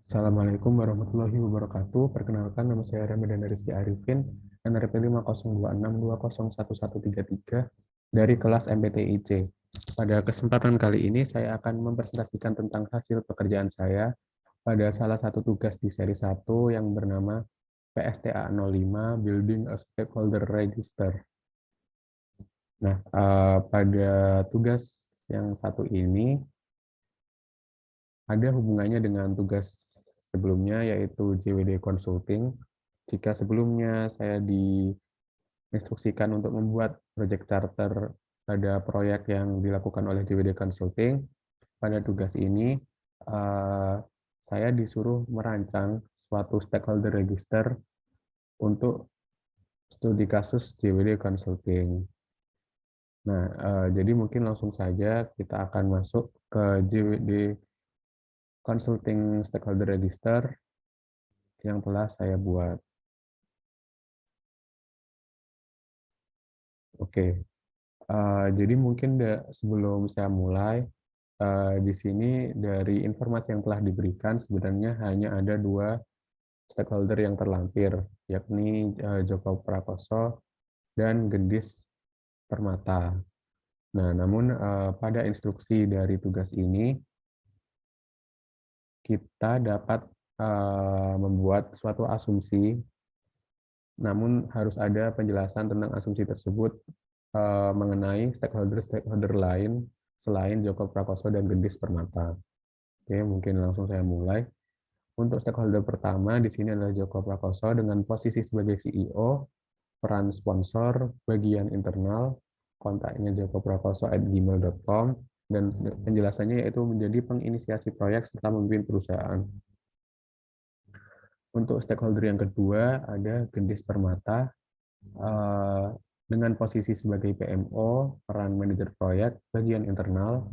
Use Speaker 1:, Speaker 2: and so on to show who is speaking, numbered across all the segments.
Speaker 1: Assalamualaikum warahmatullahi wabarakatuh. Perkenalkan, nama saya Ramadan Rizky Arifin, NRP 50262011133 dari kelas MPTIC. Pada kesempatan kali ini, saya akan mempresentasikan tentang hasil pekerjaan saya pada salah satu tugas di seri 1 yang bernama PSTA 05, Building a Stakeholder Register. Nah, pada tugas yang satu ini, ada hubungannya dengan tugas sebelumnya, yaitu JWD Consulting. Jika sebelumnya saya diinstruksikan untuk membuat project charter pada proyek yang dilakukan oleh JWD Consulting, pada tugas ini saya disuruh merancang suatu stakeholder register untuk studi kasus JWD Consulting. Nah, jadi mungkin langsung saja kita akan masuk ke JWD Consulting Stakeholder Register yang telah saya buat. Oke, jadi mungkin sebelum saya mulai, di sini dari informasi yang telah diberikan sebenarnya hanya ada 2 stakeholder yang terlampir, yakni Joko Prakoso dan Gendis Permata. Nah, namun pada instruksi dari tugas ini, kita dapat membuat suatu asumsi, namun harus ada penjelasan tentang asumsi tersebut mengenai stakeholder-stakeholder lain selain Joko Prakoso dan Gendis Permata. Oke, mungkin langsung saya mulai. Untuk stakeholder pertama di sini adalah Joko Prakoso dengan posisi sebagai CEO, peran sponsor, bagian internal, kontaknya jokoprakoso@gmail.com, dan penjelasannya yaitu menjadi penginisiasi proyek serta memimpin perusahaan. Untuk stakeholder yang kedua ada Gendis Permata, dengan posisi sebagai PMO, peran manajer proyek, bagian internal,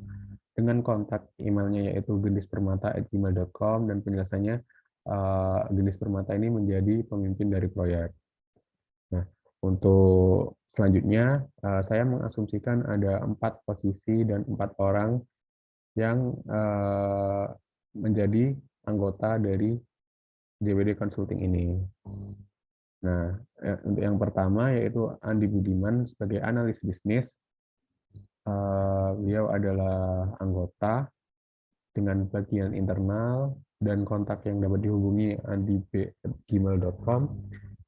Speaker 1: dengan kontak emailnya yaitu gendispermata@gmail.com, dan penjelasannya Gendis Permata ini menjadi pemimpin dari proyek. Nah, untuk selanjutnya saya mengasumsikan ada 4 posisi dan 4 orang yang menjadi anggota dari JWD Consulting ini. Nah, untuk yang pertama yaitu Andi Budiman sebagai analis bisnis. Beliau adalah anggota dengan bagian internal dan kontak yang dapat dihubungi andi@gmail.com.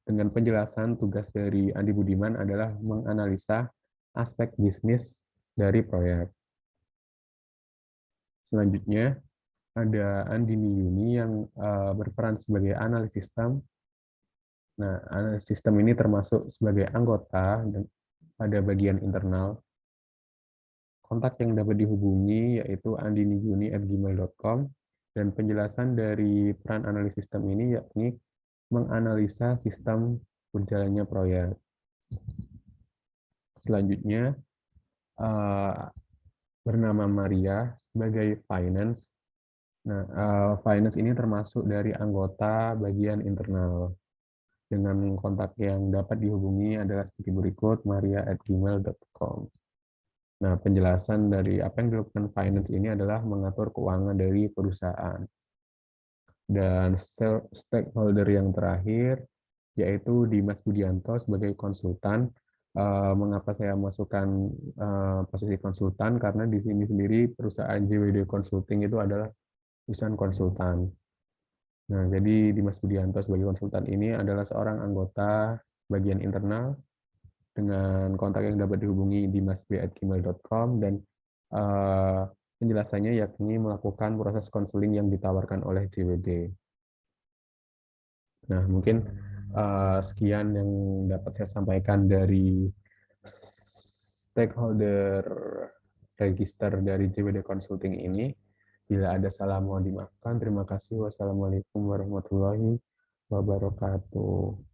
Speaker 1: Dengan penjelasan tugas dari Andi Budiman adalah menganalisa aspek bisnis dari proyek. Selanjutnya ada Andini Yuni yang berperan sebagai analis sistem. Nah, analis sistem ini termasuk sebagai anggota pada bagian internal. Kontak yang dapat dihubungi yaitu andiniyuni@gmail.com, dan penjelasan dari peran analis sistem ini yakni menganalisa sistem berjalannya proyek. Selanjutnya bernama Maria sebagai finance. Nah, finance ini termasuk dari anggota bagian internal. Dengan kontak yang dapat dihubungi adalah seperti berikut, maria@gmail.com. Nah, penjelasan dari apa yang dilakukan finance ini adalah mengatur keuangan dari perusahaan. Dan stakeholder yang terakhir yaitu Dimas Budianto sebagai konsultan. Mengapa saya masukkan posisi konsultan? Karena di sini sendiri perusahaan JWD Consulting itu adalah perusahaan konsultan. Nah, jadi Dimas Budianto sebagai konsultan ini adalah seorang anggota bagian internal dengan kontak yang dapat dihubungi dimasb@gmail.com, dan penjelasannya yakni melakukan proses konseling yang ditawarkan oleh JWD. Nah, mungkin sekian yang dapat saya sampaikan dari stakeholder register dari JWD Consulting ini. Bila ada salah mohon dimaafkan. Terima kasih. Wassalamualaikum warahmatullahi wabarakatuh.